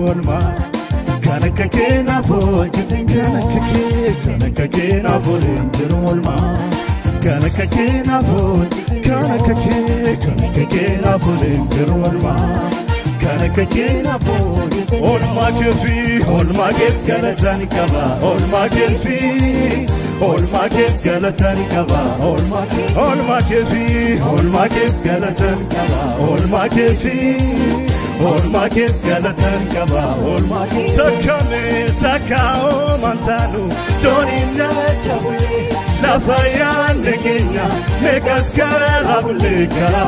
olma kanakake na fojitin kanakake na fojitin olma kanakake na fojitin olma kanakake na fojitin olma kef galatan kaba olma kef galatan kaba olma kef galatan kaba olma kef galatan kaba olma takao mantanu donina chabule la fayan negenya megaskara bulekara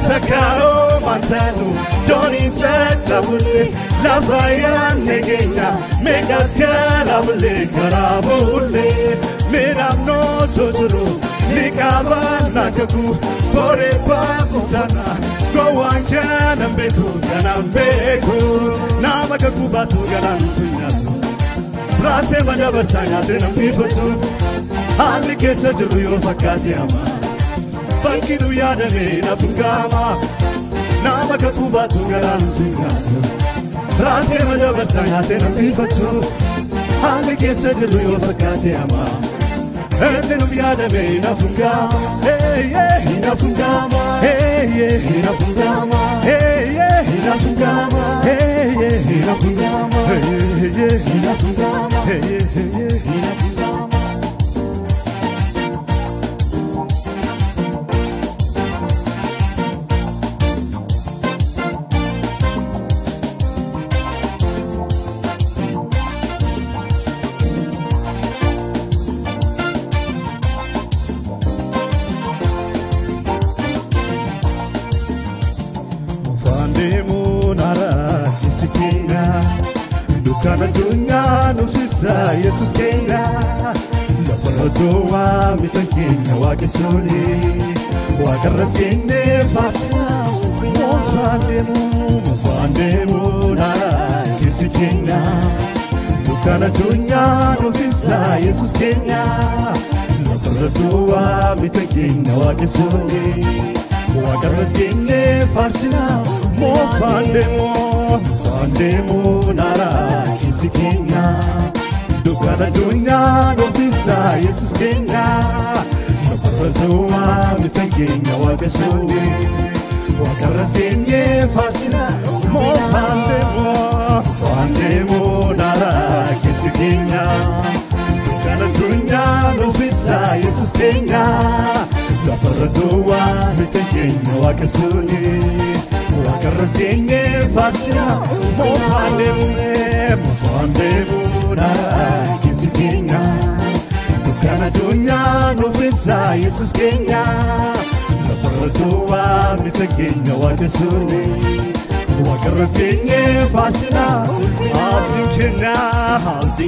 takao mantanu donina chabule la fayan negenya megaskara bulekara bule meramno tozuru nikaba nakaku pore pakutana Gowankan ambeku namakaku batu galantunyatu Rase manabar sangate namifatu Hali kesa jiruyo fakati ama Fakidu yadame nafungama namakaku batu galantunyatu Rase manabar sangate namifatu Hali kesa jiruyo fakati ama Endenu yadame nafungama Hey yeah nafungama Hey yeah nafungama Hey yeah nafungama Hey yeah nafungama Hey yeah nafungama Hey yeah nafungama Kana dunya nufisa Jesus kenya la parodoa mitakenya wakisuri wakarasine fasina mofandemu na kisikenya Kana dunya nufisa Jesus kenya la parodoa mitakenya wakisuri wakarasine fasina mofandemu nara kisikenya Dukana dunya nufisa Jesus kenya Naparatoa mistakenya wakasuri Wakarasenye fasina mofandemu nara kisikenya Dukana dunya nufisa Jesus kenya Naparatoa mistakenya wakasuri Wakarasenye fasina mofandemu nara kisikenya Dukana dunya nufisa Jesus kenya Naparatoa mistakenya wakasuri Wakarasenye fasina Abdin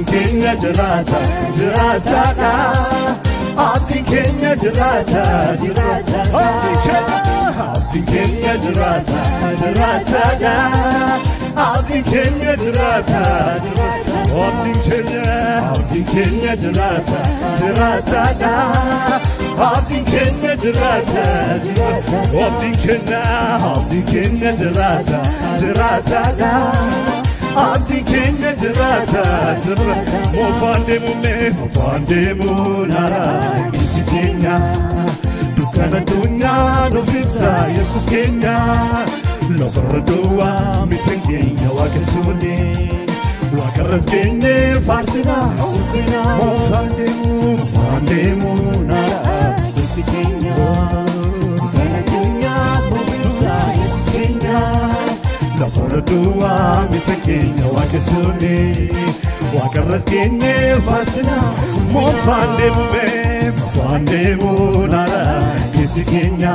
kenya jirata Abdin kenya jirata Abdin kenya jirata Abdin kenya jirata Abdin kenya jirata Abdin kenya jirata Abdin kenya jirata Abdin kenya jirata mofandemu nara kisikenya Dukana dunya nufisa Jesus kenya Lofardoa mitakenya wakasuni Wakaraskenye farsina mofandemu nara kisikenya Dukana dunya nufisa Jesus kenya Lofardoa mitakenya wakasuni Wakaraskenye farsina mofandemu nara kisikenya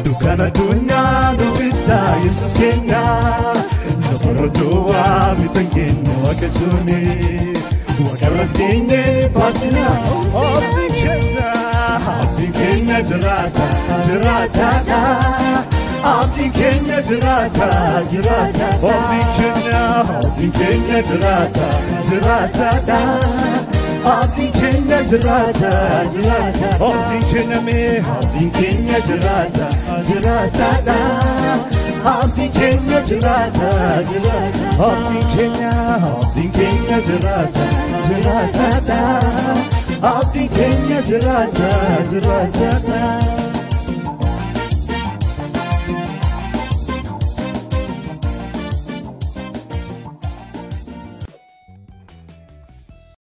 Dukana dunya nufisa Jesus kenya Naparatoa mitakenya wakasuni Wakaraskenye fasina Abdin kenya jirata Abdin kenya jirata Abdin kenya jirata Abdin kenya jirata Abdin kenya jirata abdiin keenya jiraata jiraata abdiin keenya jiraata jiraata abdiin keenya jiraata jiraata